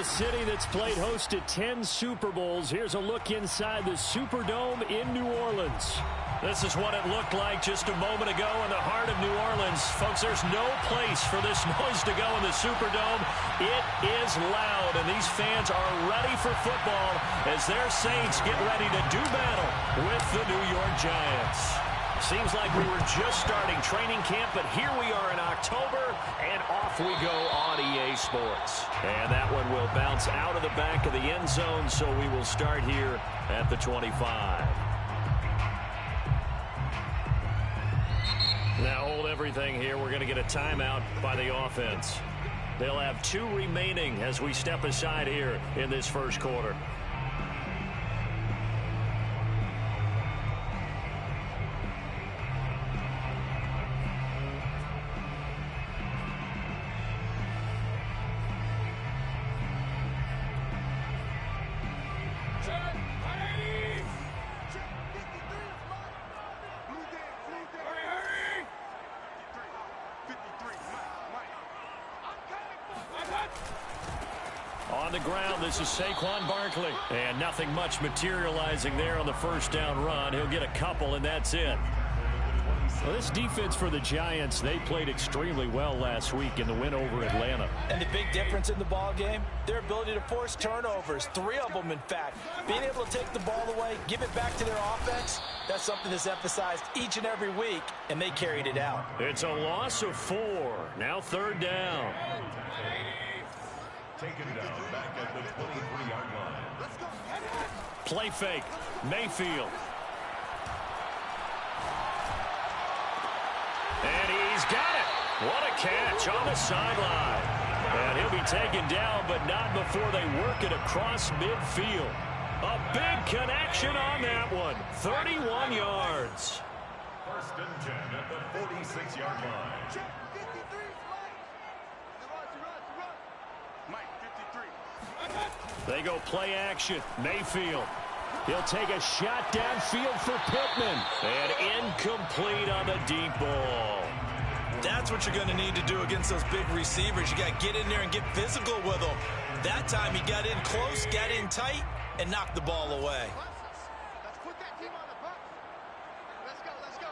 a city that's played host to 10 Super Bowls. Here's a look inside the Superdome in New Orleans. This is what it looked like just a moment ago in the heart of New Orleans. Folks, there's no place for this noise to go in the Superdome. It is loud, and these fans are ready for football as their Saints get ready to do battle with the New York Giants. Seems like we were just starting training camp, but here we are in October, and off we go on EA Sports. And that one will bounce out of the back of the end zone, so we will start here at the 25. Now hold everything here. We're going to get a timeout by the offense. They'll have 2 remaining as we step aside here in this first quarter. On the ground, this is Saquon Barkley. And nothing much materializing there on the first down run. He'll get a couple, and that's it. Well, this defense for the Giants, they played extremely well last week in the win over Atlanta. And the big difference in the ball game, their ability to force turnovers, 3 of them in fact. Being able to take the ball away, give it back to their offense, that's something that's emphasized each and every week, and they carried it out. It's a loss of 4. Now 3rd down. Taken down back at the 23-yard line. Play fake. Mayfield. And he's got it. What a catch on the sideline. And he'll be taken down, but not before they work it across midfield. A big connection on that one. 31 yards. 1st and 10 at the 46-yard line. They go play action. Mayfield. He'll take a shot downfield for Pittman. And incomplete on the deep ball. That's what you're going to need to do against those big receivers. You got to get in there and get physical with them. That time he got in close, got in tight, and knocked the ball away. Let's put that team on the bus. Let's go, let's go.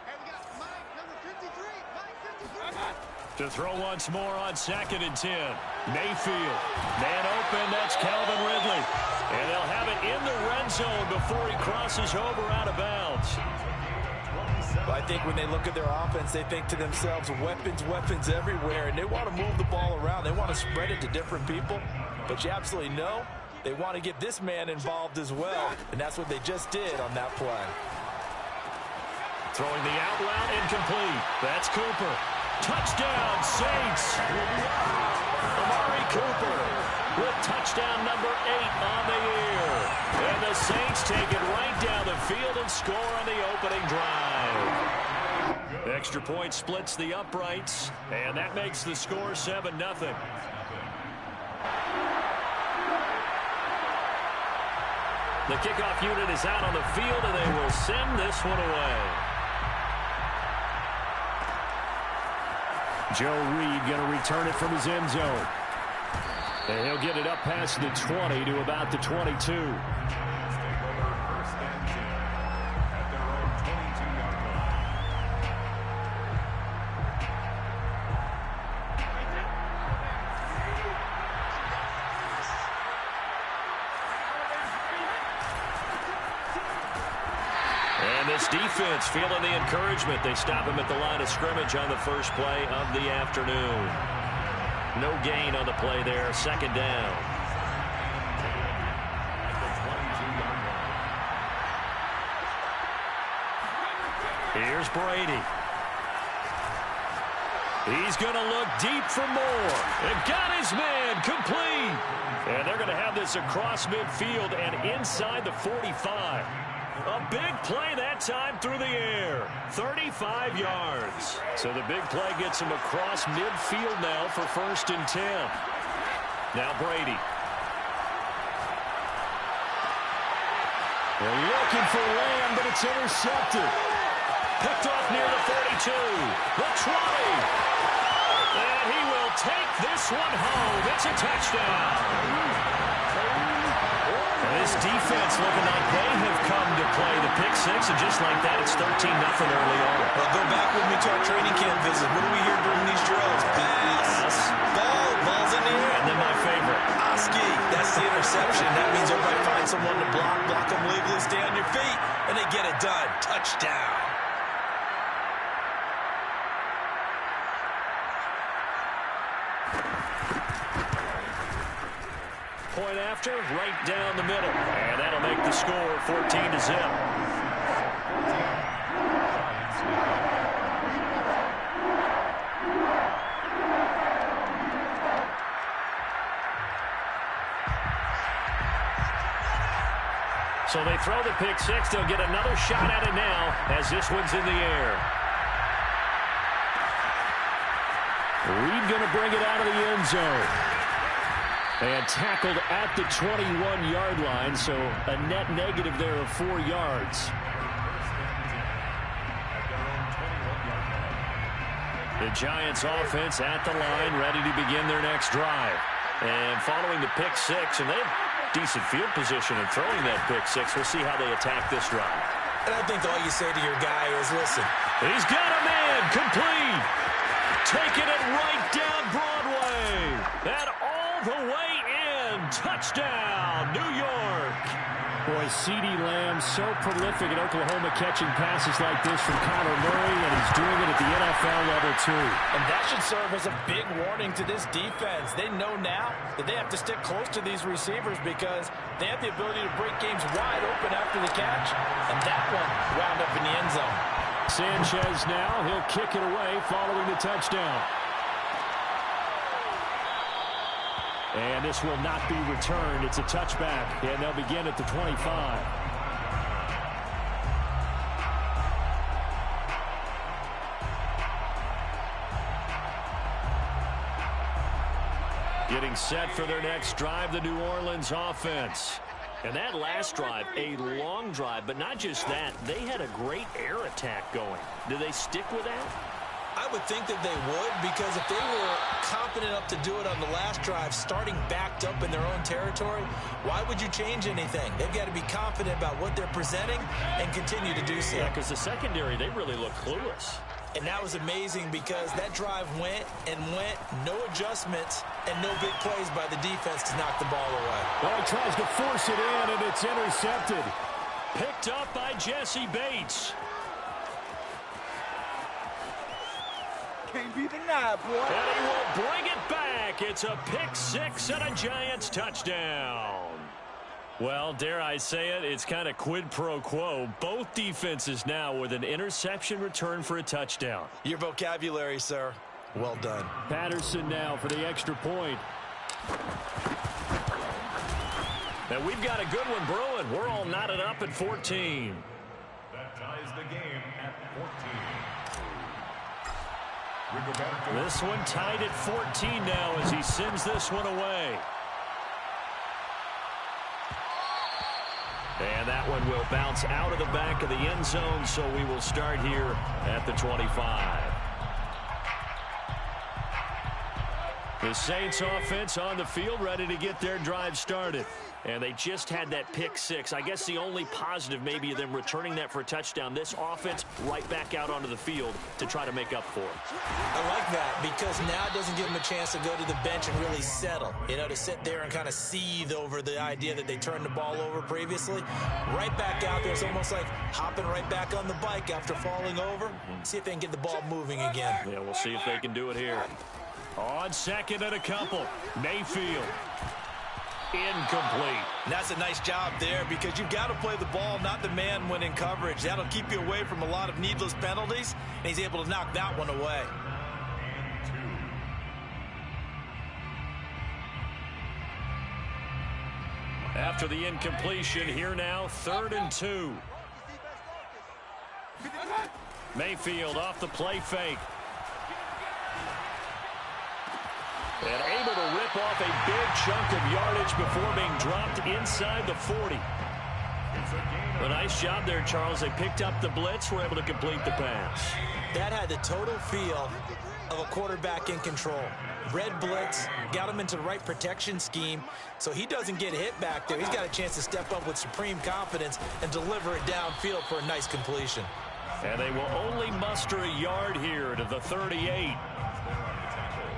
And we got Mike, number 53. Mike, 53. To throw once more on 2nd and 10. Mayfield. Man open, that's Calvin Ridley. And they'll have it in the red zone before he crosses over out of bounds. I think when they look at their offense, they think to themselves, weapons, weapons everywhere, and they want to move the ball around. They want to spread it to different people. But you absolutely know they want to get this man involved as well, and that's what they just did on that play. Throwing the out route incomplete. That's Cooper. Touchdown, Saints. Amari Cooper with touchdown number 8 on the year. And the Saints take it right down the field and score on the opening drive. Extra point splits the uprights, and that makes the score 7-0. The kickoff unit is out on the field, and they will send this one away. Joe Reed going to return it from his end zone. And he'll get it up past the 20 to about the 22. This defense feeling the encouragement. They stop him at the line of scrimmage on the first play of the afternoon. No gain on the play there. 2nd down. Here's Brady. He's going to look deep for more. And got his man complete. And they're going to have this across midfield and inside the 45. A big play that time through the air. 35 yards. So the big play gets him across midfield now for 1st and 10. Now Brady. They're looking for Lamb, but it's intercepted. Picked off near the 32. The 20. And he will take this one home. It's a touchdown. This defense looking like they have come to play the pick six, and just like that, it's 13-0 early on. Well, go back with me to our training camp visit. What do we hear during these drills? Pass, ball's in the air. And then my favorite. Oski, that's the interception. That means everybody finds someone to block them legally, stay on your feet, and they get it done. Touchdown. Point after, right down the middle. And that'll make the score 14-0. So they throw the pick six. They'll get another shot at it now as this one's in the air. Reed going to bring it out of the end zone. And tackled at the 21-yard line, so a net negative there of 4 yards. The Giants offense at the line, ready to begin their next drive. And following the pick six, and they have decent field position in throwing that pick six. We'll see how they attack this drive. And I think all you say to your guy is, listen. He's got a man, complete. Taking it right down Broadway. And all the way in. Touchdown, New York. Boy, CeeDee Lamb so prolific at Oklahoma catching passes like this from Kyler Murray, and he's doing it at the NFL level too. And that should serve as a big warning to this defense. They know now that they have to stick close to these receivers because they have the ability to break games wide open after the catch. And that one wound up in the end zone. Sanchez now, he'll kick it away following the touchdown. And this will not be returned. It's a touchback, and they'll begin at the 25. Getting set for their next drive, the New Orleans offense. And that last drive, a long drive, but not just that. They had a great air attack going. Do they stick with that? I would think that they would, because if they were confident enough to do it on the last drive, starting backed up in their own territory, why would you change anything? They've got to be confident about what they're presenting and continue to do so. Yeah, because the secondary, they really look clueless. And that was amazing because that drive went and went, no adjustments, and no big plays by the defense to knock the ball away. Well, he tries to force it in, and it's intercepted. Picked up by Jesse Bates. Can't be denied, boy. And he will bring it back. It's a pick six and a Giants touchdown. Well, dare I say it, it's kind of quid pro quo. Both defenses now with an interception return for a touchdown. Your vocabulary, sir. Well done. Patterson now for the extra point. And we've got a good one brewing. We're all knotted up at 14. That ties the game at 14. This one tied at 14 now as he sends this one away. And that one will bounce out of the back of the end zone, so we will start here at the 25. The Saints offense on the field ready to get their drive started. And they just had that pick six. I guess the only positive maybe of them returning that for a touchdown. This offense right back out onto the field to try to make up for it. I like that because now it doesn't give them a chance to go to the bench and really settle. You know, to sit there and kind of seethe over the idea that they turned the ball over previously. Right back out there. It's almost like hopping right back on the bike after falling over. See if they can get the ball moving again. Yeah, we'll see if they can do it here. On second and a couple. Mayfield. Incomplete. And that's a nice job there because you've got to play the ball, not the man when in coverage. That'll keep you away from a lot of needless penalties, and he's able to knock that one away. After the incompletion, here now, 3rd and 2. Mayfield off the play fake. And able to rip off a big chunk of yardage before being dropped inside the 40. A nice job there, Charles. They picked up the blitz, were able to complete the pass. That had the total feel of a quarterback in control. Red blitz, got him into the right protection scheme, so he doesn't get hit back there. He's got a chance to step up with supreme confidence and deliver it downfield for a nice completion. And they will only muster a yard here to the 38.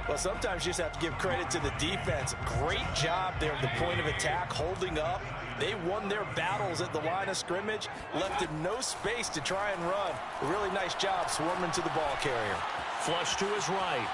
Well, sometimes you just have to give credit to the defense. Great job there at the point of attack, holding up. They won their battles at the line of scrimmage, left him no space to try and run. A really nice job swarming to the ball carrier. Flush to his right.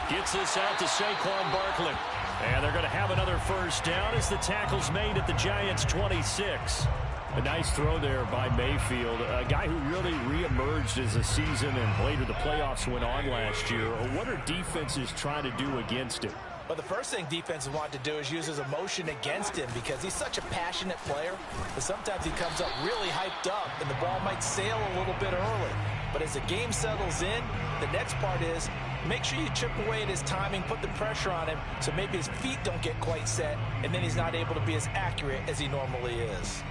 Gets this out to Saquon Barkley. And they're going to have another first down as the tackle's made at the Giants' 26. A nice throw there by Mayfield, a guy who really reemerged as the season and later the playoffs went on last year. What are defenses trying to do against him? Well, the first thing defenses want to do is use his emotion against him because he's such a passionate player. But sometimes he comes up really hyped up and the ball might sail a little bit early. But as the game settles in, the next part is make sure you chip away at his timing, put the pressure on him so maybe his feet don't get quite set and then he's not able to be as accurate as he normally is.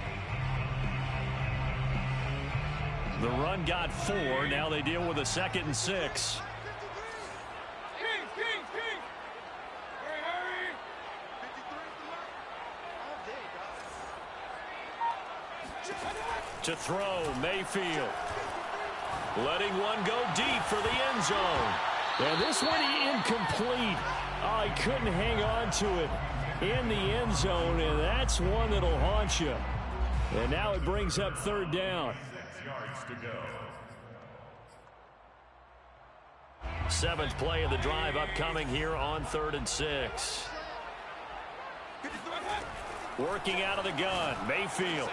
The run got 4. Now they deal with a 2nd and 6. To throw, Mayfield. Letting one go deep for the end zone. And this one incomplete. Oh, he couldn't hang on to it in the end zone, and that's one that'll haunt you. And now it brings up 3rd down. 6 yards to go. 7th play of the drive upcoming here on 3rd and 6. Working out of the gun, Mayfield.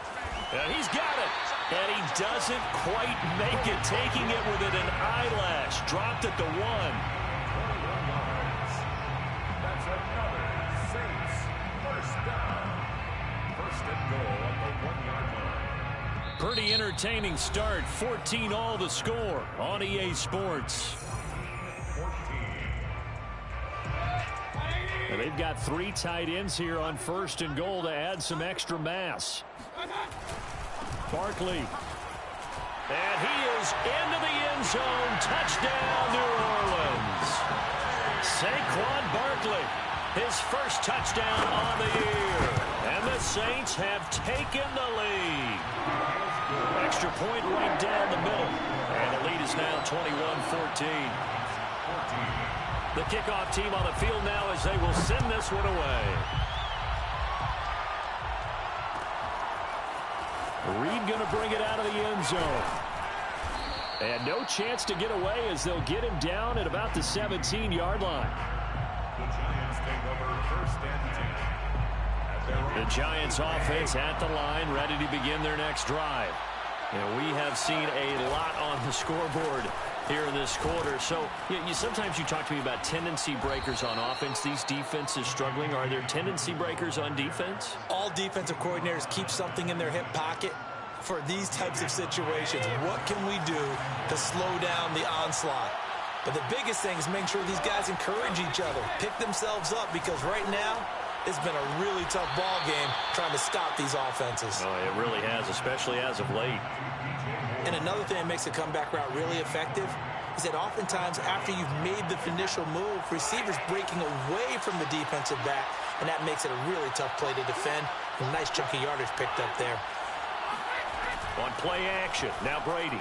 And he's got it. And he doesn't quite make it, taking it within an eyelash. Dropped at the 1. That's another Saints first down. 1st and goal at the 1-yard line. Pretty entertaining start. 14-all the score on EA Sports. 14. And they've got 3 tight ends here on 1st and goal to add some extra mass. Barkley. And he is into the end zone. Touchdown, New Orleans. Saquon Barkley, his first touchdown on the year. And the Saints have taken the lead. Extra point right down the middle. And the lead is now 21-14. The kickoff team on the field now as they will send this one away. Reed going to bring it out of the end zone. And no chance to get away as they'll get him down at about the 17-yard line. The Giants take over 1st and 10. The Giants offense at the line, ready to begin their next drive. And we have seen a lot on the scoreboard here in this quarter. So sometimes you talk to me about tendency breakers on offense. These defenses struggling. Are there tendency breakers on defense? All defensive coordinators keep something in their hip pocket for these types of situations. What can we do to slow down the onslaught? But the biggest thing is making sure these guys encourage each other, pick themselves up, because right now it's been a really tough ball game trying to stop these offenses. Oh, it really has, especially as of late. And another thing that makes the comeback route really effective is that oftentimes after you've made the initial move, receivers breaking away from the defensive back, and that makes it a really tough play to defend. A nice chunk of yardage picked up there. On play action, now Brady.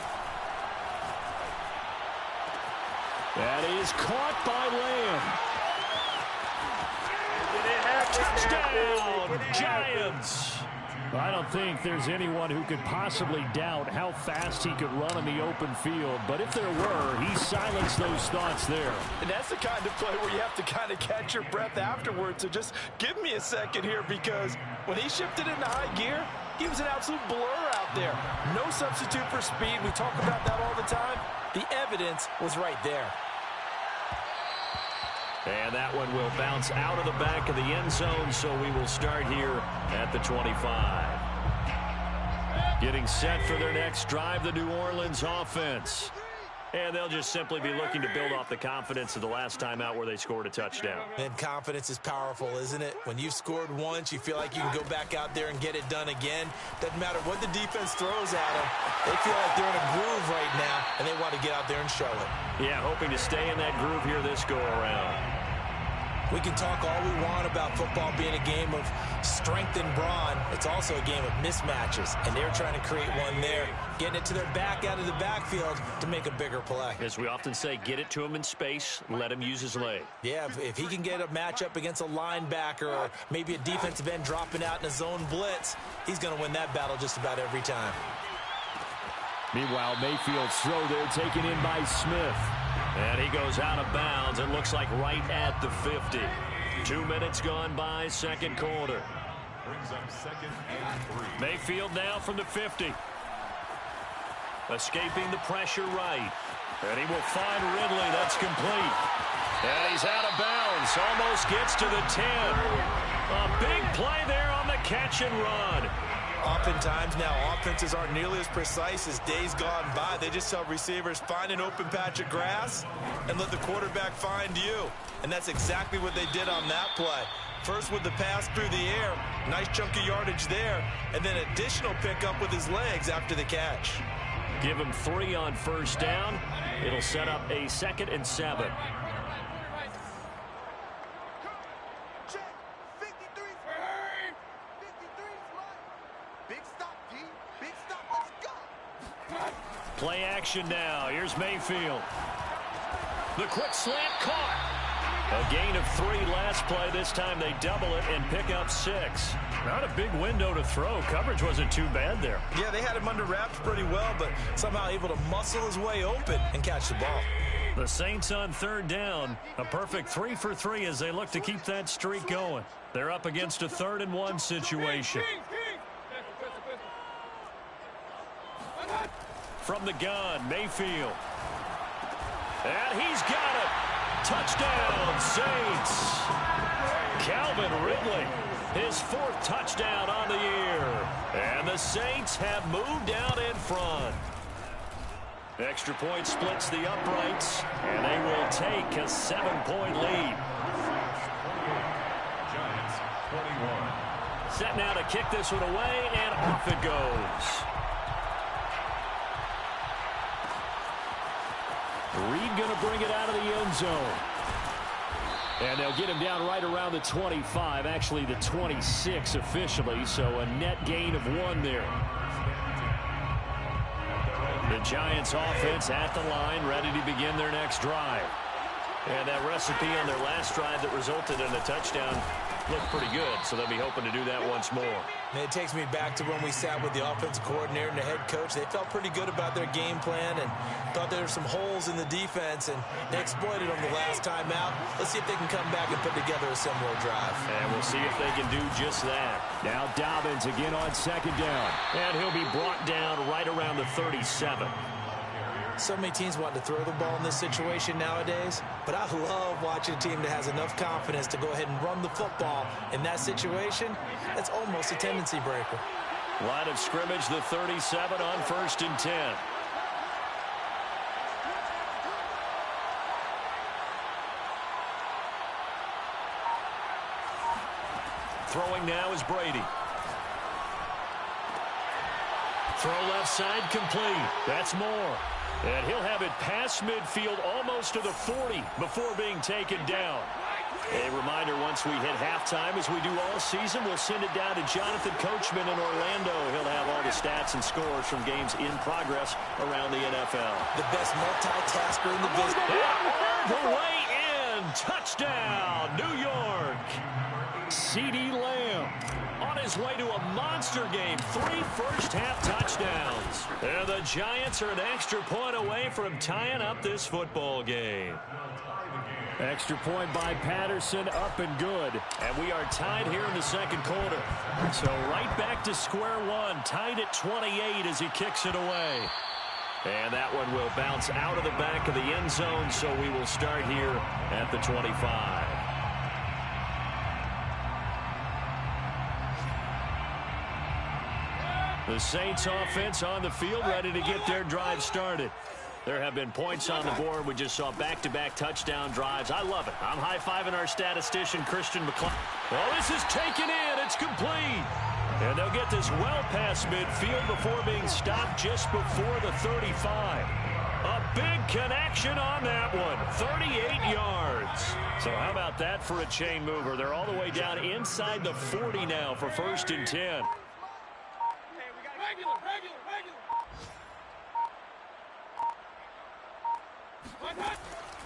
That is caught by Lamb. Touchdown, Giants. I don't think there's anyone who could possibly doubt how fast he could run in the open field. But if there were, he silenced those thoughts there. And that's the kind of play where you have to kind of catch your breath afterwards. So just give me a second here, because when he shifted into high gear, he was an absolute blur out there. No substitute for speed. We talk about that all the time. The evidence was right there. And that one will bounce out of the back of the end zone, so we will start here at the 25. Getting set for their next drive, the New Orleans offense. And they'll just simply be looking to build off the confidence of the last time out where they scored a touchdown. And confidence is powerful, isn't it? When you've scored once, you feel like you can go back out there and get it done again. Doesn't matter what the defense throws at them. They feel like they're in a groove right now, and they want to get out there and show it. Yeah, hoping to stay in that groove here this go-around. We can talk all we want about football being a game of strength and brawn. It's also a game of mismatches, and they're trying to create one there, getting it to their back out of the backfield to make a bigger play. As we often say, get it to him in space, let him use his leg. Yeah, if he can get a matchup against a linebacker or maybe a defensive end dropping out in a zone blitz, he's going to win that battle just about every time. Meanwhile, Mayfield's throw there taken in by Smith. And he goes out of bounds. It looks like right at the 50. 2 minutes gone by, second quarter. Brings up 2nd and 3. Mayfield now from the 50. Escaping the pressure right. And he will find Ridley. That's complete. And he's out of bounds. Almost gets to the 10. A big play there on the catch and run. Oftentimes now, offenses aren't nearly as precise as days gone by. They just tell receivers, find an open patch of grass and let the quarterback find you. And that's exactly what they did on that play. First with the pass through the air, nice chunk of yardage there, and then additional pickup with his legs after the catch. Give him 3 on first down. It'll set up a 2nd and 7. Play action now. Here's Mayfield. The quick slant caught. A gain of 3 last play. This time they double it and pick up 6. Not a big window to throw. Coverage wasn't too bad there. Yeah, they had him under wraps pretty well, but somehow able to muscle his way open and catch the ball. The Saints on 3rd down. A perfect 3 for 3 as they look to keep that streak going. They're up against a 3rd and 1 situation. From the gun, Mayfield. And he's got it. Touchdown, Saints. Calvin Ridley, his 4th touchdown on the year. And the Saints have moved out in front. Extra point splits the uprights, and they will take a 7-point lead. Giants 21. Set now to kick this one away, and off it goes. Reed going to bring it out of the end zone. And they'll get him down right around the 25, actually the 26 officially, so a net gain of 1 there. The Giants offense at the line, ready to begin their next drive. And that recipe on their last drive that resulted in a touchdown looked pretty good, so they'll be hoping to do that once more. And it takes me back to when we sat with the offensive coordinator and the head coach. They felt pretty good about their game plan and thought there were some holes in the defense, and they exploited them the last time out. Let's see if they can come back and put together a similar drive. And we'll see if they can do just that. Now Dobbins again on 2nd down. And he'll be brought down right around the 37. So many teams want to throw the ball in this situation nowadays, but I love watching a team that has enough confidence to go ahead and run the football. In that situation, that's almost a tendency breaker. Line of scrimmage, the 37 on 1st and 10. Throwing now is Brady. Throw left side complete. That's Moore. And he'll have it past midfield almost to the 40 before being taken down. A reminder, once we hit halftime, as we do all season, we'll send it down to Jonathan Coachman in Orlando. He'll have all the stats and scores from games in progress around the NFL. The best multitasker in the business. All the way in. Touchdown, New York. CeeDee Lamb on his way to a monster game. 3 first-half touchdowns. And the Giants are an extra point away from tying up this football game. Extra point by Patterson, up and good. And we are tied here in the 2nd quarter. So right back to square one, tied at 28 as he kicks it away. And that one will bounce out of the back of the end zone, so we will start here at the 25. The Saints offense on the field, ready to get their drive started. There have been points on the board. We just saw back-to-back touchdown drives. I love it. I'm high-fiving our statistician, Christian McClellan. Oh, this is taken in. It's complete. And they'll get this well past midfield before being stopped just before the 35. A big connection on that one. 38 yards. So how about that for a chain mover? They're all the way down inside the 40 now for 1st and 10.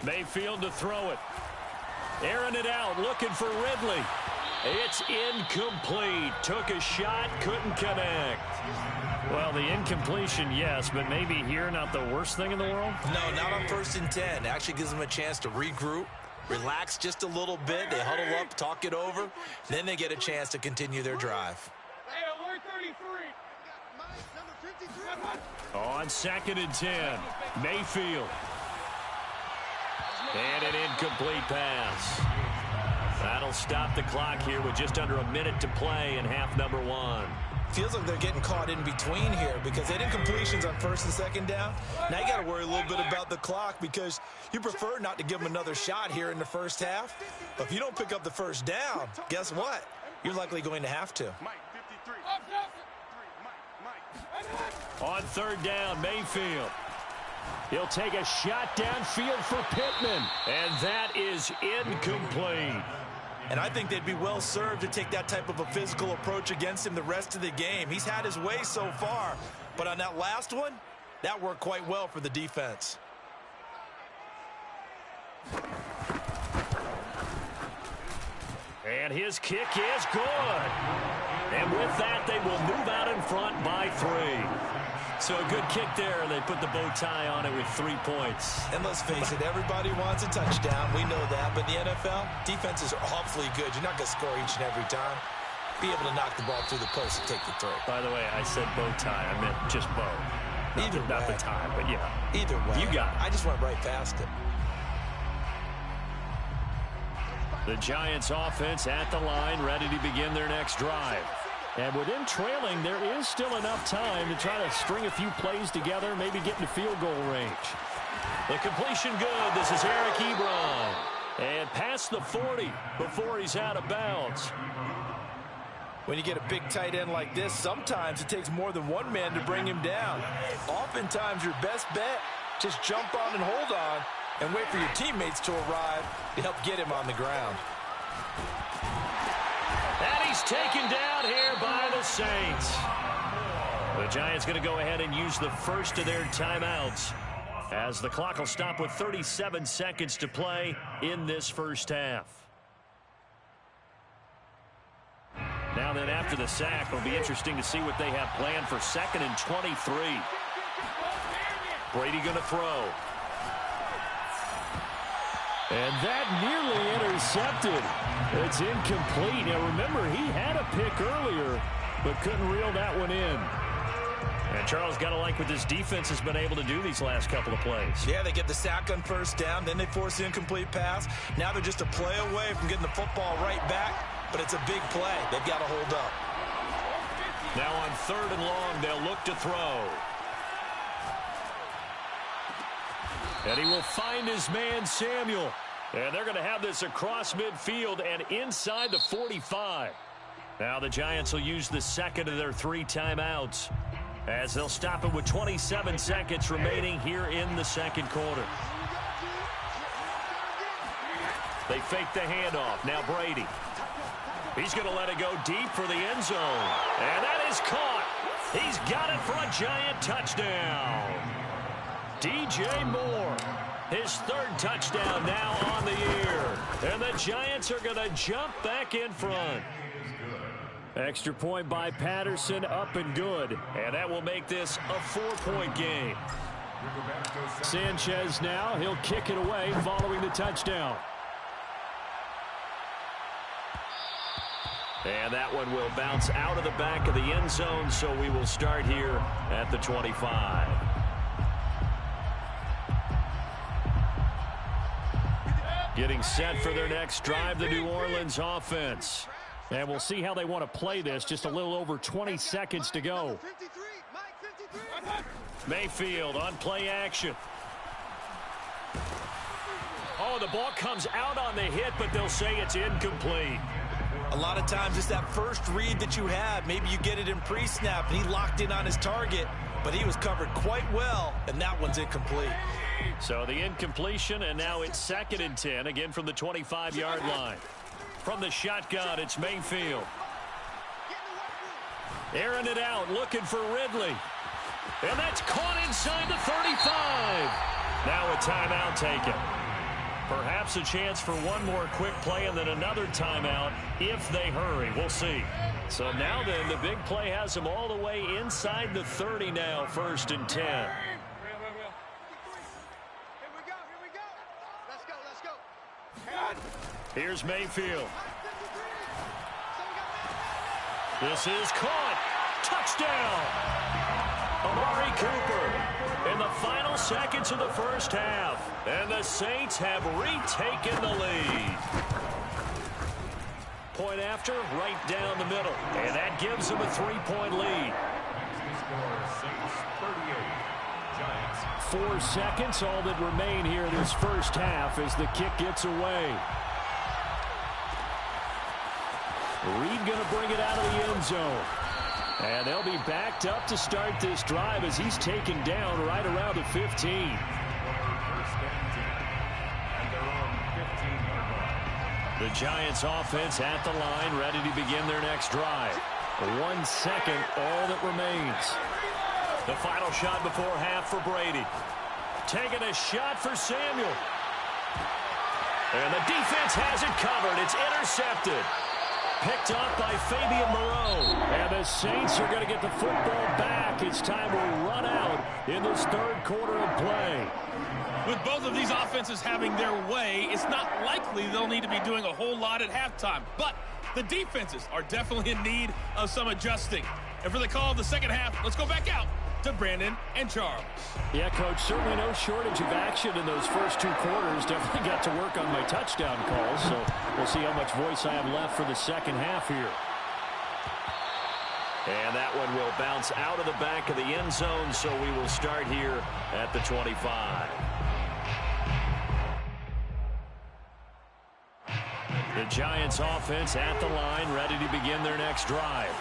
Mayfield to throw it. Airing it out, looking for Ridley. It's incomplete. Took a shot, couldn't connect. Well, the incompletion, yes, but maybe here not the worst thing in the world? No, not on 1st and 10. Actually gives them a chance to regroup, relax just a little bit. They huddle up, talk it over. Then they get a chance to continue their drive. On 2nd and 10, Mayfield. And an incomplete pass. That'll stop the clock here with just under a minute to play in half number 1. Feels like they're getting caught in between here because they had incompletions on 1st and 2nd down. Now you got to worry a little bit about the clock because you prefer not to give them another shot here in the first half. But if you don't pick up the first down, guess what? You're likely going to have to. On 3rd down, Mayfield. He'll take a shot downfield for Pittman. And that is incomplete. And I think they'd be well served to take that type of a physical approach against him the rest of the game. He's had his way so far. But on that last one, that worked quite well for the defense. And his kick is good. And with that, they will move out in front by 3. So a good kick there. They put the bow tie on it with 3 points. And let's face it, everybody wants a touchdown. We know that. But the NFL, defenses are awfully good. You're not going to score each and every time. Be able to knock the ball through the post and take the throw. By the way, I said bow tie. I meant just bow. Not the tie, but yeah. Either way. You got it. I just went right past it. The Giants offense at the line, ready to begin their next drive. And with them trailing, there is still enough time to try to string a few plays together, maybe get into field goal range. The completion good. This is Eric Ebron. And past the 40 before he's out of bounds. When you get a big tight end like this, sometimes it takes more than one man to bring him down. Oftentimes, your best bet, just jump on and hold on and wait for your teammates to arrive to help get him on the ground. And he's taken down here by the Saints. The Giants going to go ahead and use the first of their timeouts as the clock will stop with 37 seconds to play in this first half. Now then, after the sack, it'll be interesting to see what they have planned for 2nd and 23. Brady going to throw. And that nearly intercepted. It's incomplete. Now remember, he had a pick earlier, but couldn't reel that one in. And Charles, got to like what this defense has been able to do these last couple of plays. Yeah, they get the sack on 1st down, then they force the incomplete pass. Now they're just a play away from getting the football right back, but it's a big play. They've got to hold up. Now on 3rd and long, they'll look to throw. And he will find his man, Samuel. And they're going to have this across midfield and inside the 45. Now the Giants will use the 2nd of their 3 timeouts as they'll stop it with 27 seconds remaining here in the 2nd quarter. They fake the handoff. Now Brady. He's going to let it go deep for the end zone. And that is caught. He's got it for a Giant touchdown. DJ Moore, his 3rd touchdown now on the year. And the Giants are going to jump back in front. Extra point by Patterson, up and good. And that will make this a 4-point game. Sanchez now, he'll kick it away following the touchdown. And that one will bounce out of the back of the end zone, so we will start here at the 25. Getting set for their next drive, the New Orleans offense. And we'll see how they want to play this. Just a little over 20 seconds to go. Mayfield on play action. throw. The ball comes out on the hit, but they'll say it's incomplete. A lot of times it's that first read that you have. Maybe you get it in pre-snap, and he locked in on his target, but he was covered quite well, and that one's incomplete. So the incompletion, and now it's 2nd and 10, again from the 25-yard line. From the shotgun, it's Mayfield. Airing it out, looking for Ridley. And that's caught inside the 35. Now a timeout taken. Perhaps a chance for one more quick play and then another timeout if they hurry. We'll see. So now then, the big play has them all the way inside the 30 now, 1st and 10. Here we go. Let's go. Here's Mayfield. This is caught. Touchdown. Amari Cooper in the final seconds of the first half. And the Saints have retaken the lead. Point after, right down the middle. And that gives them a 3-point lead. Saints 38, Giants 4 seconds, all that remain here this first half as the kick gets away. Reed going to bring it out of the end zone. And they'll be backed up to start this drive as he's taken down right around the 15. First and 10, and their own 15-yard line. The Giants offense at the line, ready to begin their next drive. 1 second, all that remains. The final shot before half for Brady. Taking a shot for Samuel. And the defense has it covered. It's intercepted. Picked up by Fabian Moreau. And the Saints are going to get the football back. It's time to run out in this 3rd quarter of play. With both of these offenses having their way, it's not likely they'll need to be doing a whole lot at halftime. But the defenses are definitely in need of some adjusting. And for the call of the second half, let's go back out to Brandon and Charles. Yeah, Coach, certainly no shortage of action in those first 2 quarters. Definitely got to work on my touchdown calls, so we'll see how much voice I have left for the second half here. And that one will bounce out of the back of the end zone, so we will start here at the 25. The Giants offense at the line, ready to begin their next drive.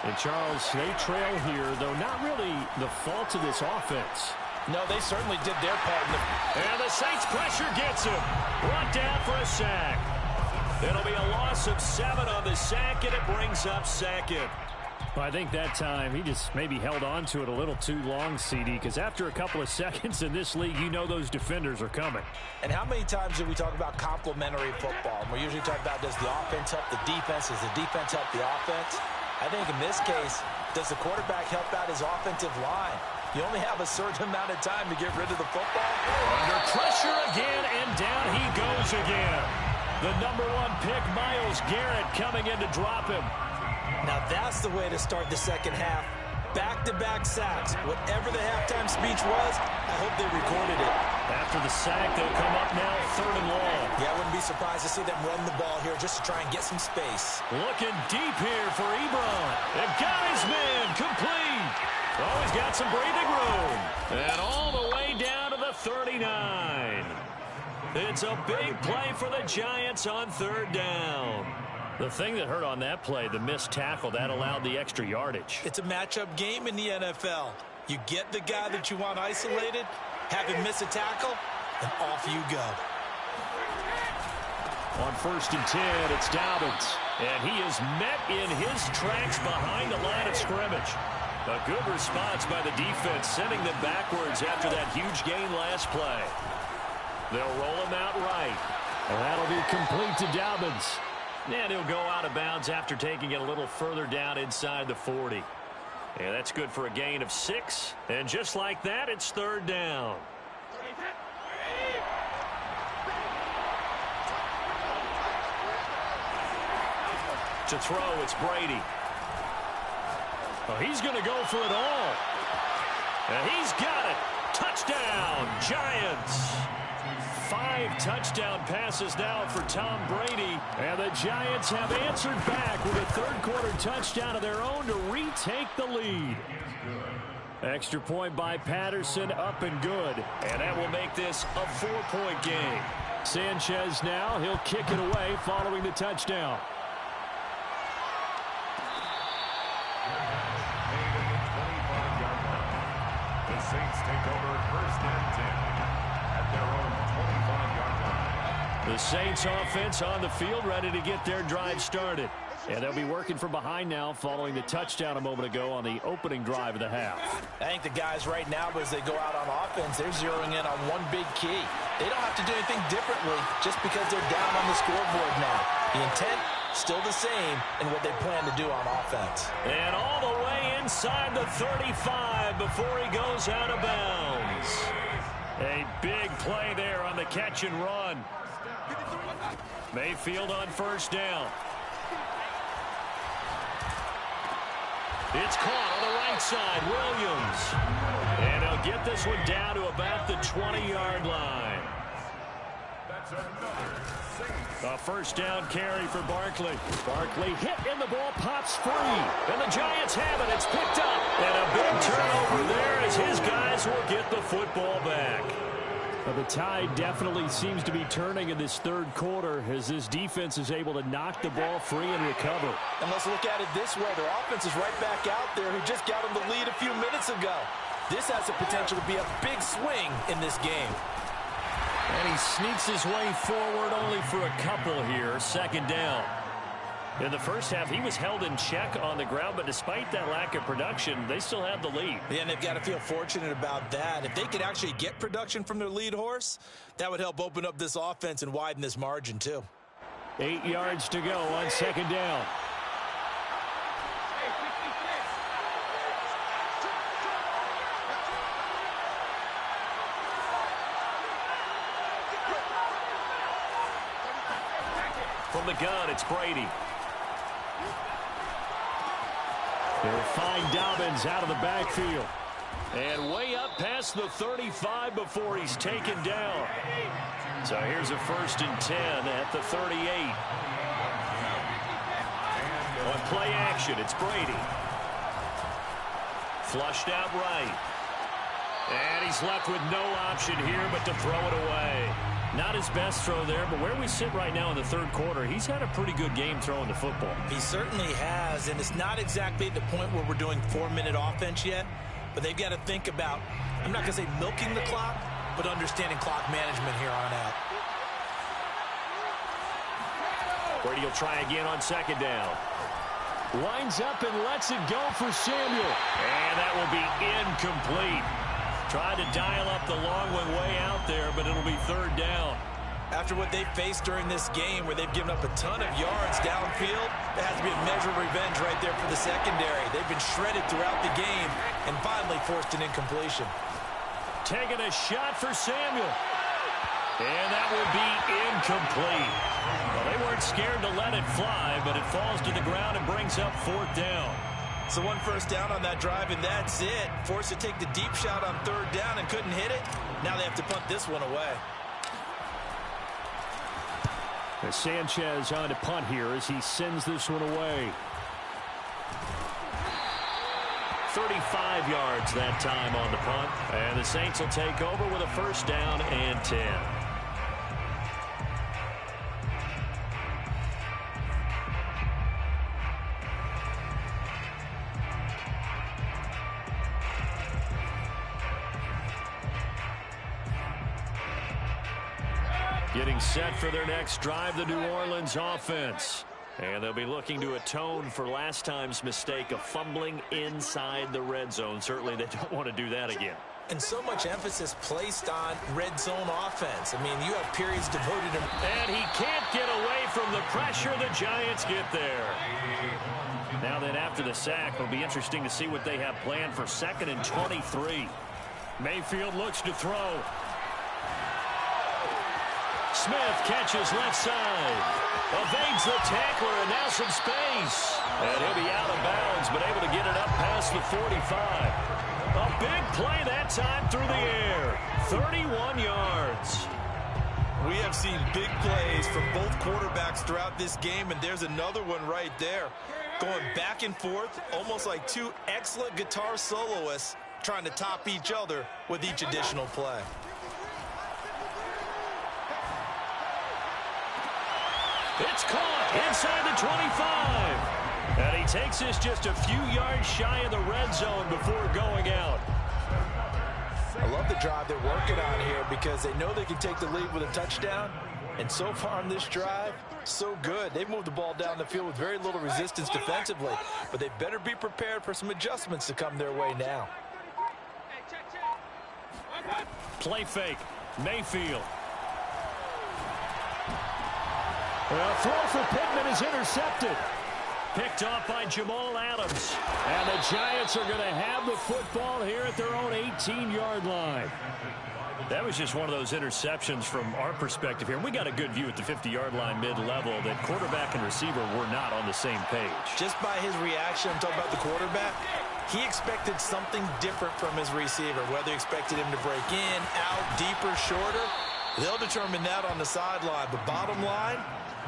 And Charles, they trail here, though not really the fault of this offense. No, they certainly did their part. And the Saints pressure gets him. Brought down for a sack. It'll be a loss of 7 on the sack, and it brings up 2nd. Well, I think that time he just maybe held on to it a little too long, CD, because after a couple of seconds in this league, you know those defenders are coming. And how many times do we talk about complementary football? We usually talk about, does the offense help the defense? Does the defense help the offense? I think in this case, does the quarterback help out his offensive line? You only have a certain amount of time to get rid of the football. Under pressure again, and down he goes again. The number 1 pick, Myles Garrett, coming in to drop him. Now that's the way to start the second half. Back-to-back sacks. Whatever the halftime speech was, I hope they recorded it. After the sack, they'll come up now 3rd and long. Yeah, I wouldn't be surprised to see them run the ball here just to try and get some space. Looking deep here for Ebron. And got his man complete. Oh, he's got some breathing room. And all the way down to the 39. It's a big play for the Giants on 3rd down. The thing that hurt on that play, the missed tackle, that allowed the extra yardage. It's a matchup game in the NFL. You get the guy that you want isolated, have him miss a tackle, and off you go. On 1st and 10, it's Dobbins. And he is met in his tracks behind the line of scrimmage. A good response by the defense, sending them backwards after that huge gain last play. They'll roll him out right. And that'll be complete to Dobbins. And he'll go out of bounds after taking it a little further down inside the 40. And that's good for a gain of 6. And just like that, it's 3rd down. To throw, it's Brady. Oh, he's going to go for it all. And he's got it. Touchdown, Giants. 5 touchdown passes now for Tom Brady. And the Giants have answered back with a 3rd quarter touchdown of their own to retake the lead. Extra point by Patterson, up and good. And that will make this a 4-point game. Sanchez now, he'll kick it away following the touchdown. The Saints take over first and 10 at their own 25-yard line. The Saints offense on the field, ready to get their drive started. And they'll be working from behind now following the touchdown a moment ago on the opening drive of the half. I think the guys right now, as they go out on offense, they're zeroing in on one big key. They don't have to do anything differently just because they're down on the scoreboard now. The intent, still the same in what they plan to do on offense. And all the way inside the 35 before he goes out of bounds. A big play there on the catch and run. Mayfield on first down. It's caught on the right side, Williams. And he'll get this one down to about the 20-yard line. A first down carry for Barkley. Barkley hit and the ball pops free. And the Giants have it. It's picked up. And a big turnover there as his guys will get the football back. Well, the tide definitely seems to be turning in this third quarter as this defense is able to knock the ball free and recover. And let's look at it this way. Their offense is right back out there who just got them the lead a few minutes ago. This has the potential to be a big swing in this game. And he sneaks his way forward only for a couple here. Second down. In the first half, he was held in check on the ground, but despite that lack of production, they still have the lead. Yeah, and they've got to feel fortunate about that. If they could actually get production from their lead horse, that would help open up this offense and widen this margin too. 8 yards to go on second down. From the gun, it's Brady. They'll find Dobbins out of the backfield. And way up past the 35 before he's taken down. So here's a 1st and 10 at the 38. On play action, it's Brady. Flushed out right. And he's left with no option here but to throw it away. Not his best throw there, but where we sit right now in the third quarter, he's had a pretty good game throwing the football. He certainly has, and it's not exactly the point where we're doing 4-minute offense yet, but they've got to think about, I'm not going to say milking the clock, but understanding clock management here on out. Brady will try again on second down. Lines up and lets it go for Samuel. And that will be incomplete. Tried to dial up the long one way out there, but it'll be third down. After what they faced during this game where they've given up a ton of yards downfield, there has to be a measure of revenge right there for the secondary. They've been shredded throughout the game and finally forced an incompletion. Taking a shot for Samuel. And that will be incomplete. Well, they weren't scared to let it fly, but it falls to the ground and brings up fourth down. So one first down on that drive, and that's it. Forced to take the deep shot on third down and couldn't hit it. Now they have to punt this one away. As Sanchez on to punt here as he sends this one away. 35 yards that time on the punt. And the Saints will take over with a first down and 10. Getting set for their next drive, the New Orleans offense. And they'll be looking to atone for last time's mistake of fumbling inside the red zone. Certainly they don't want to do that again. And so much emphasis placed on red zone offense. I mean, you have periods devoted to... And he can't get away from the pressure. The Giants get there. Now then, after the sack, it'll be interesting to see what they have planned for 2nd and 23. Mayfield looks to throw. Smith catches left side. Evades the tackler, and now some space. And he'll be out of bounds, but able to get it up past the 45. A big play that time through the air. 31 yards. We have seen big plays from both quarterbacks throughout this game, and there's another one right there. Going back and forth, almost like two excellent guitar soloists trying to top each other with each additional play. It's caught inside the 25. And he takes this just a few yards shy of the red zone before going out. I love the drive they're working on here because they know they can take the lead with a touchdown. And so far on this drive, so good. They've moved the ball down the field with very little resistance defensively. But they better be prepared for some adjustments to come their way now. Play fake. Mayfield. A throw for Pittman is intercepted. Picked off by Jamal Adams. And the Giants are going to have the football here at their own 18-yard line. That was just one of those interceptions from our perspective here. We got a good view at the 50-yard line mid-level that quarterback and receiver were not on the same page. Just by his reaction, I'm talking about the quarterback, he expected something different from his receiver, whether he expected him to break in, out, deeper, shorter. They'll determine that on the sideline. But bottom line,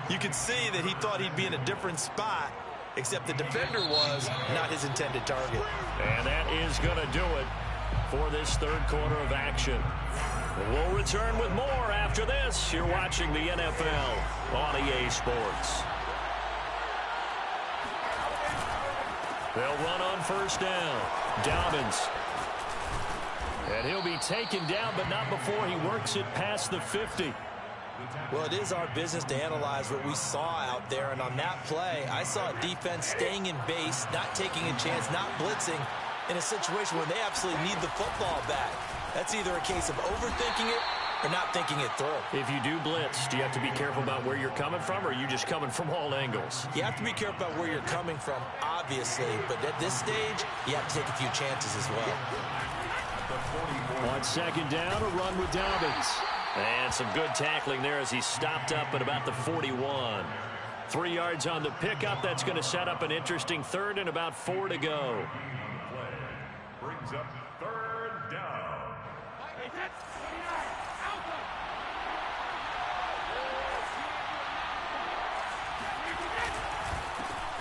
you could see that he thought he'd be in a different spot, except the defender was not his intended target. And that is going to do it for this third quarter of action. We'll return with more after this. You're watching the NFL on EA Sports. They'll run on first down. Dobbins. And he'll be taken down, but not before he works it past the 50. Well, it is our business to analyze what we saw out there. And on that play, I saw a defense staying in base, not taking a chance, not blitzing in a situation where they absolutely need the football back. That's either a case of overthinking it or not thinking it through. If you do blitz, do you have to be careful about where you're coming from, or are you just coming from all angles? You have to be careful about where you're coming from, obviously. But at this stage, you have to take a few chances as well. On second down, a run with Dobbins. And some good tackling there as he stopped up at about the 41. 3 yards on the pickup. That's going to set up an interesting third and about 4 to go. Brings up third down.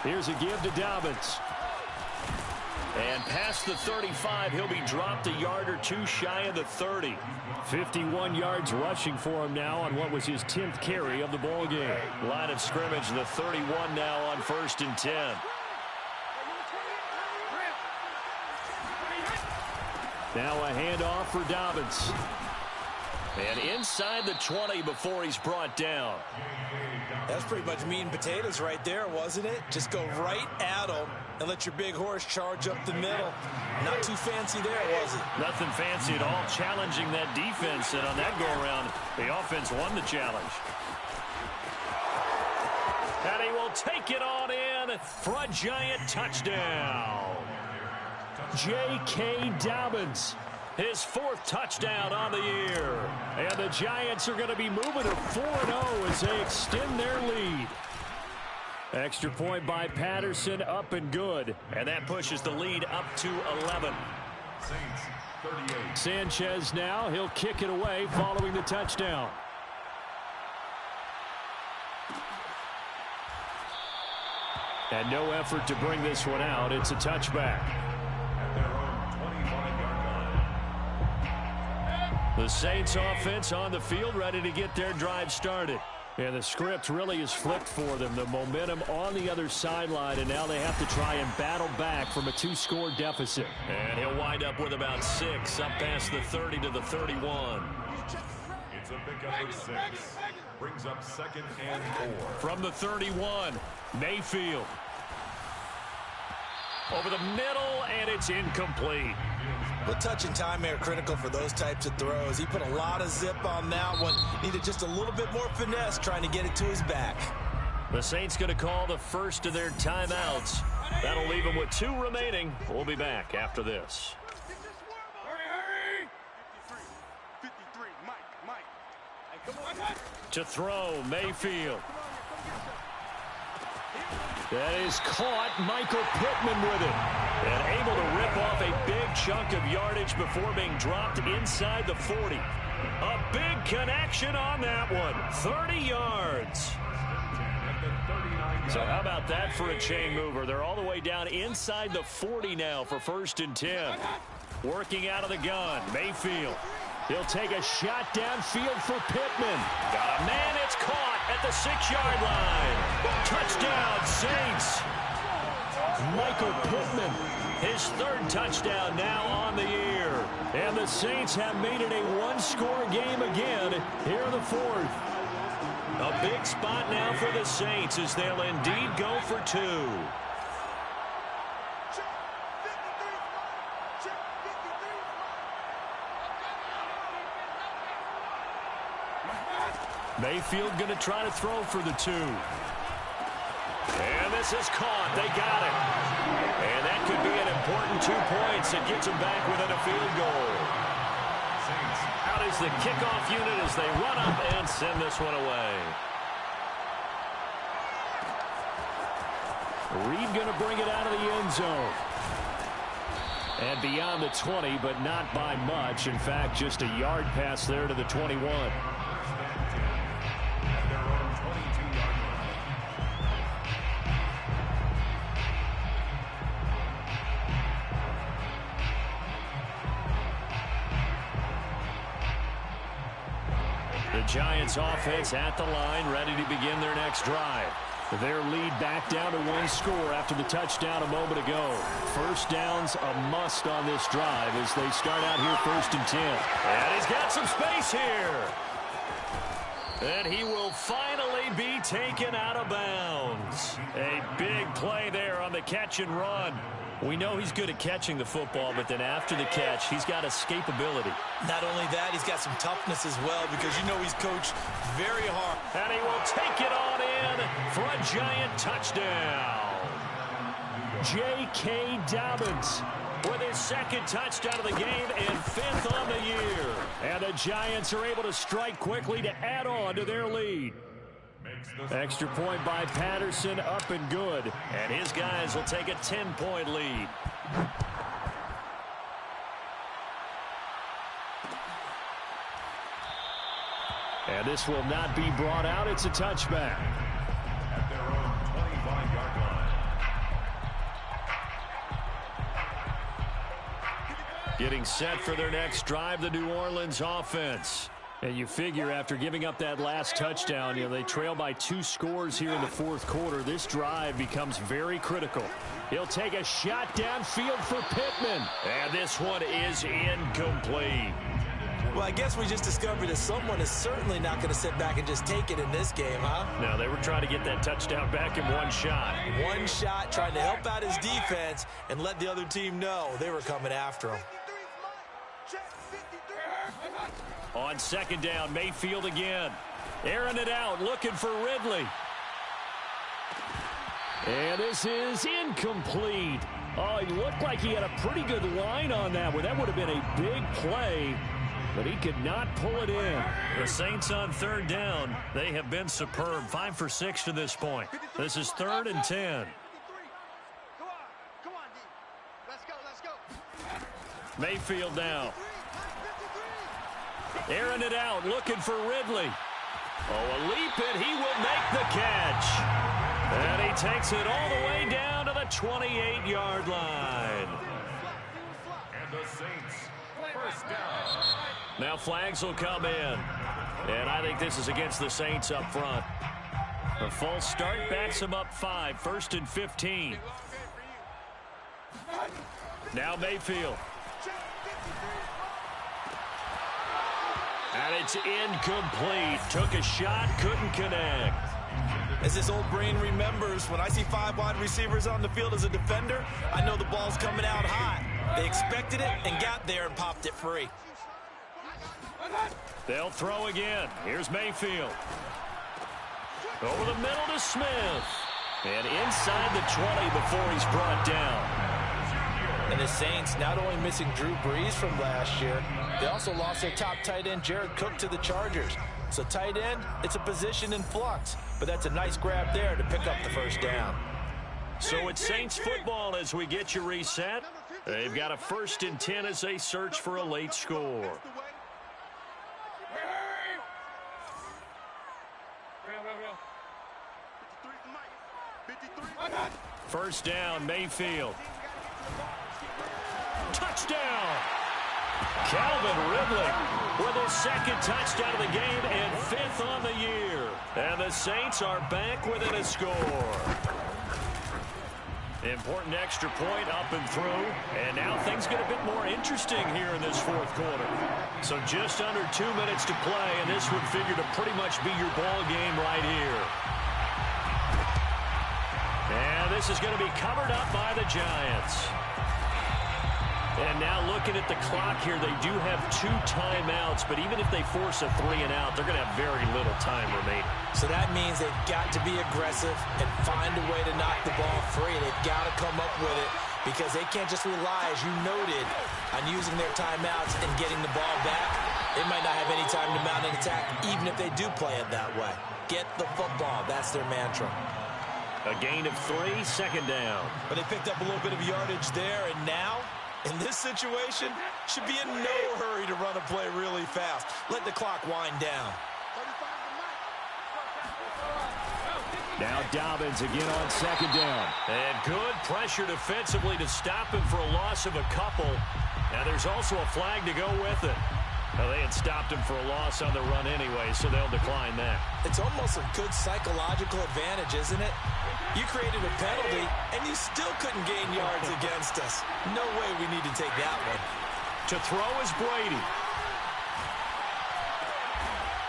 Here's a give to Dobbins. And past the 35, he'll be dropped a yard or two shy of the 30. 51 yards rushing for him now on what was his 10th carry of the ball game. Line of scrimmage, the 31 now on 1st and 10. Now a handoff for Dobbins. And inside the 20 before he's brought down. That's pretty much meat and potatoes right there, wasn't it? Just go right at him and let your big horse charge up the middle. Not too fancy there, was it? Nothing fancy at all, challenging that defense. And on that go-around, the offense won the challenge. And he will take it on in for a Giant touchdown. J.K. Dobbins, his 4th touchdown on the year. And the Giants are going to be moving to 4-0 as they extend their lead. Extra point by Patterson, up and good. And that pushes the lead up to 11. Saints 38. Sanchez now, he'll kick it away following the touchdown. And no effort to bring this one out. It's a touchback. At their own 25-yard line. The Saints offense on the field, ready to get their drive started. And the script really is flipped for them. The momentum on the other sideline, and now they have to try and battle back from a 2-score deficit. And he'll wind up with about 6, up past the 30 to the 31. It's a pickup of 6. Brings up 2nd and 4. From the 31, Mayfield. Over the middle, and it's incomplete. But touch and time are critical for those types of throws. He put a lot of zip on that one. Needed just a little bit more finesse trying to get it to his back. The Saints going to call the first of their timeouts. That'll leave them with 2 remaining. We'll be back after this. Hurry! 53, Mike. To throw, Mayfield. That is caught. Michael Pittman with it. And able to rip off a big chunk of yardage before being dropped inside the 40. A big connection on that one. 30 yards. So how about that for a chain mover? They're all the way down inside the 40 now for 1st and 10. Working out of the gun, Mayfield. He'll take a shot downfield for Pittman. Got a man. It's caught at the 6-yard line. Touchdown, Saints. Michael Pittman, his 3rd touchdown now on the year. And the Saints have made it a one-score game again here in the 4th. A big spot now for the Saints as they'll indeed go for 2. Mayfield going to try to throw for the 2. And this is caught. They got it. And that could be an important 2 points. It gets them back within a field goal. Out is the kickoff unit as they run up and send this one away. Reed going to bring it out of the end zone. And beyond the 20, but not by much. In fact, just a yard pass there to the 21. The Giants offense at the line, ready to begin their next drive. Their lead back down to 1 score after the touchdown a moment ago. First down's a must on this drive as they start out here 1st and 10. And he's got some space here. And he will finally be taken out of bounds. A big play there on the catch and run. We know he's good at catching the football, but then after the catch, he's got escapability. Not only that, he's got some toughness as well because you know he's coached very hard. And he will take it on in for a Giant touchdown. J.K. Dobbins with his 2nd touchdown of the game and 5th on the year. And the Giants are able to strike quickly to add on to their lead. Extra point by Patterson, up and good. And his guys will take a 10-point lead. And this will not be brought out. It's a touchback. At their own 25-yard line. Getting set for their next drive, the New Orleans offense. And you figure after giving up that last touchdown, they trail by 2 scores here in the 4th quarter. This drive becomes very critical. He'll take a shot downfield for Pittman. And this one is incomplete. Well, I guess we just discovered that someone is certainly not going to sit back and just take it in this game, huh? No, they were trying to get that touchdown back in 1 shot. 1 shot, trying to help out his defense and let the other team know they were coming after him. On 2nd down, Mayfield again. Airing it out, looking for Ridley. And this is incomplete. Oh, he looked like he had a pretty good line on that one. That would have been a big play, but he could not pull it in. The Saints on 3rd down. They have been superb. 5 for 6 to this point. This is 3rd and 10. Come on, D. Let's go. Mayfield now. Airing it out, looking for Ridley. Oh, a leap, and he will make the catch. And he takes it all the way down to the 28-yard line. And the Saints, 1st down. Now flags will come in. And I think this is against the Saints up front. A false start backs him up 5, 1st and 15. Now Mayfield. And it's incomplete. Took a shot, couldn't connect. As his old brain remembers, when I see 5 wide receivers on the field as a defender, I know the ball's coming out hot. They expected it and got there and popped it free. They'll throw again. Here's Mayfield. Over the middle to Smith. And inside the 20 before he's brought down. And the Saints not only missing Drew Brees from last year, they also lost their top tight end, Jared Cook, to the Chargers. So tight end, it's a position in flux. But that's a nice grab there to pick up the 1st down. So it's Saints football as we get you reset. They've got a 1st and 10 as they search for a late score. First down, Mayfield. Touchdown! Calvin Ridley. with his second touchdown of the game and 5th on the year. And the Saints are back within a score. Important extra point up and through. And now things get a bit more interesting here in this 4th quarter. So just under 2 minutes to play, and this would figure to pretty much be your ball game right here. And this is going to be covered up by the Giants. And now looking at the clock here, they do have 2 timeouts, but even if they force a 3 and out, they're going to have very little time remaining. So that means they've got to be aggressive and find a way to knock the ball free. They've got to come up with it because they can't just rely, as you noted, on using their timeouts and getting the ball back. They might not have any time to mount an attack, even if they do play it that way. Get the football. That's their mantra. A gain of 3, 2nd down. But they picked up a little bit of yardage there, and now, in this situation, should be in no hurry to run a play really fast. Let the clock wind down. Now Dobbins again on 2nd down. And good pressure defensively to stop him for a loss of a couple. Now there's also a flag to go with it. Now, they had stopped him for a loss on the run anyway, so they'll decline that. It's almost a good psychological advantage, isn't it? You created a penalty, and you still couldn't gain yards against us. No way we need to take that one. To throw is Brady.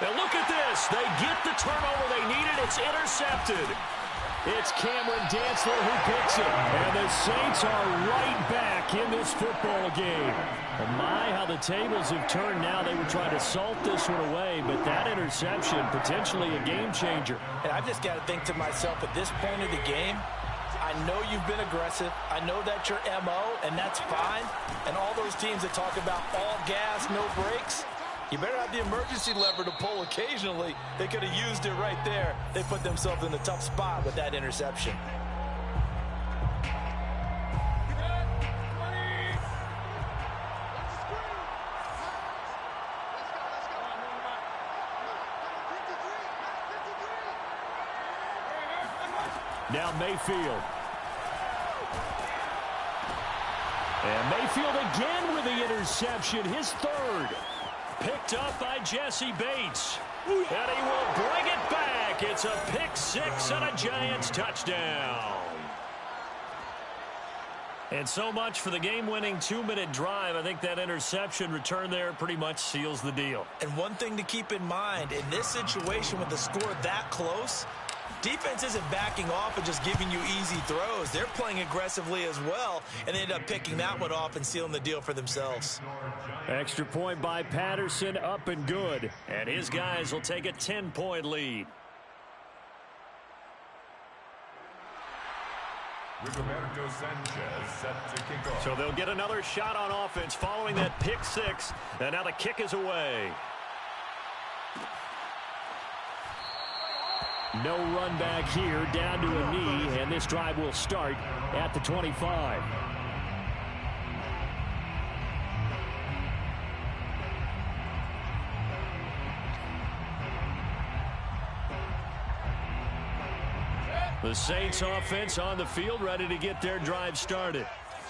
Now look at this. They get the turnover they needed. It's intercepted. It's Cameron Dantzler who picks it. And the Saints are right back in this football game. Oh my, how the tables have turned now. They were trying to salt this one away, but that interception, potentially a game changer. And I've just got to think to myself, at this point of the game, I know you've been aggressive. I know that's your MO, and that's fine. And all those teams that talk about all gas, no brakes, you better have the emergency lever to pull occasionally. They could have used it right there. They put themselves in a tough spot with that interception. Now Mayfield. And Mayfield again with the interception, his 3rd. Picked up by Jesse Bates. And he will bring it back. It's a pick 6 and a Giants touchdown. And so much for the game-winning 2-minute drive. I think that interception return there pretty much seals the deal. And one thing to keep in mind, in this situation with the score that close, defense isn't backing off and just giving you easy throws. They're playing aggressively as well, and they end up picking that one off and sealing the deal for themselves. Extra point by Patterson, up and good. And his guys will take a 10-point lead. Rigoberto Sanchez set to kick off. So they'll get another shot on offense following that pick 6. And now the kick is away. No run back here, down to a knee, and this drive will start at the 25. The Saints offense on the field, ready to get their drive started.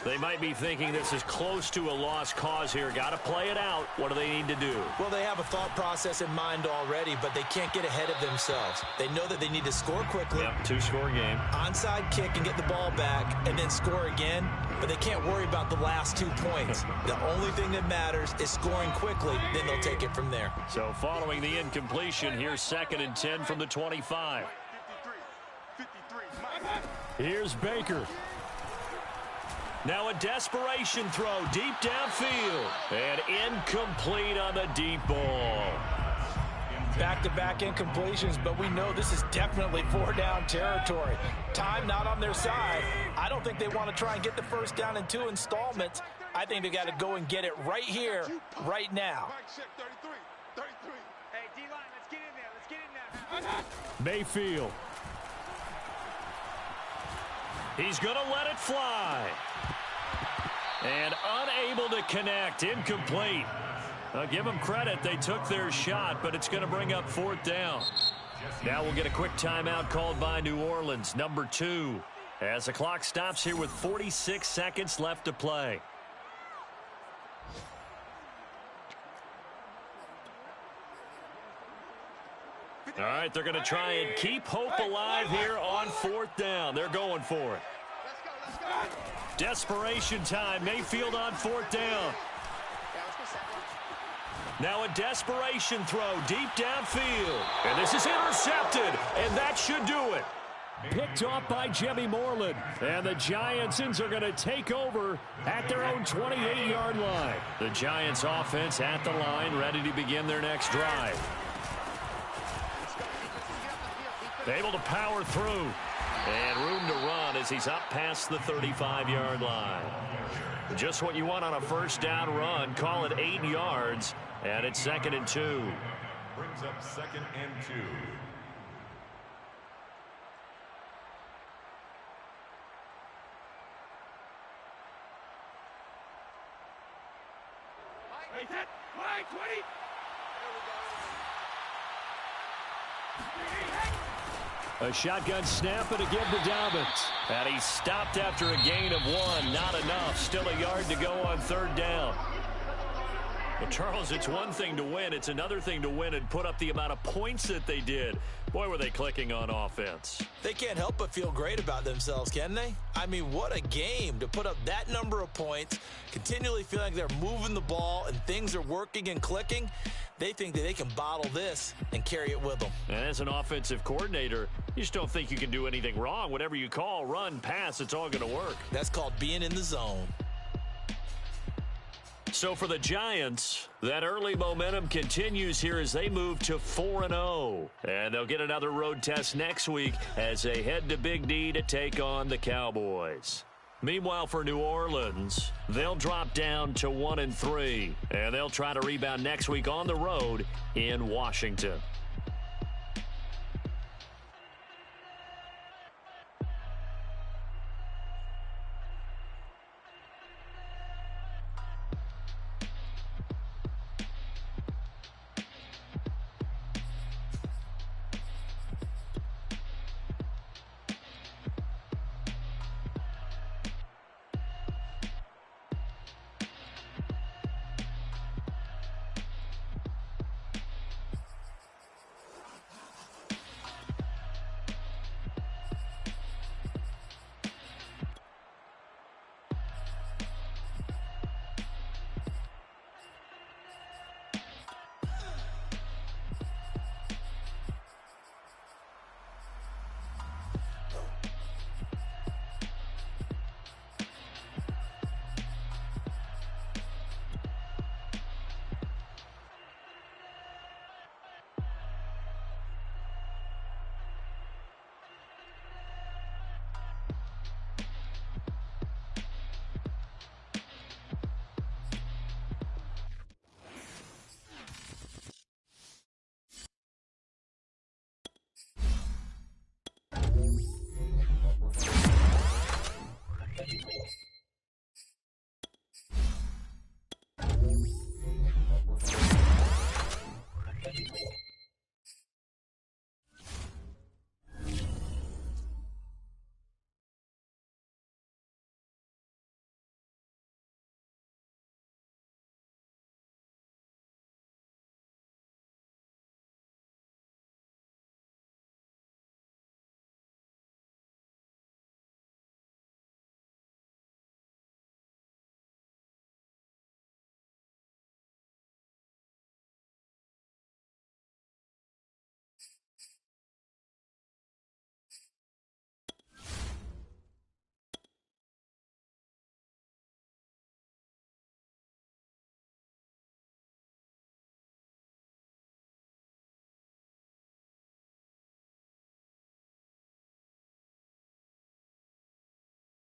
They might be thinking this is close to a lost cause here. Got to play it out. What do they need to do? Well, they have a thought process in mind already, but they can't get ahead of themselves. They know that they need to score quickly. Yep, 2-score game. Onside kick and get the ball back and then score again, but they can't worry about the last 2 points. The only thing that matters is scoring quickly, then they'll take it from there. So following the incompletion, here's 2nd and 10 from the 25. Here's Baker. Now a desperation throw deep downfield. And incomplete on the deep ball. Back-to-back incompletions, but we know this is definitely 4-down territory. Time not on their side. I don't think they want to try and get the first down in 2 installments. I think they got to go and get it right here, right now. Hey, D-line, let's get in there. Let's get in there. Mayfield. He's going to let it fly. And unable to connect. Incomplete. I'll give them credit. They took their shot, but it's going to bring up 4th down. Now we'll get a quick timeout called by New Orleans, number 2. As the clock stops here with 46 seconds left to play. All right, they're going to try and keep hope alive here on 4th down. They're going for it. Let's go. Desperation time. Mayfield on 4th down. Now a desperation throw deep downfield. And this is intercepted, and that should do it. Picked off by Jimmy Moreland. And the Giantsons are going to take over at their own 28-yard line. The Giants offense at the line, ready to begin their next drive. Able to power through. And room to run as he's up past the 35-yard line. Just what you want on a first down run. Call it 8 yards. And it's 2nd and 2. Brings up 2nd and 2. Hey, that, Mike, 20. A shotgun snap and a give to Dobbins. And he stopped after a gain of 1. Not enough. Still a yard to go on 3rd down. Well, Charles, it's one thing to win. It's another thing to win and put up the amount of points that they did. Boy, were they clicking on offense. They can't help but feel great about themselves, can they? I mean, what a game to put up that number of points, continually feeling like they're moving the ball and things are working and clicking. They think that they can bottle this and carry it with them. And as an offensive coordinator, you just don't think you can do anything wrong. Whatever you call, run, pass, it's all going to work. That's called being in the zone. So for the Giants, that early momentum continues here as they move to 4-0. And they'll get another road test next week as they head to Big D to take on the Cowboys. Meanwhile, for New Orleans, they'll drop down to 1-3. And they'll try to rebound next week on the road in Washington.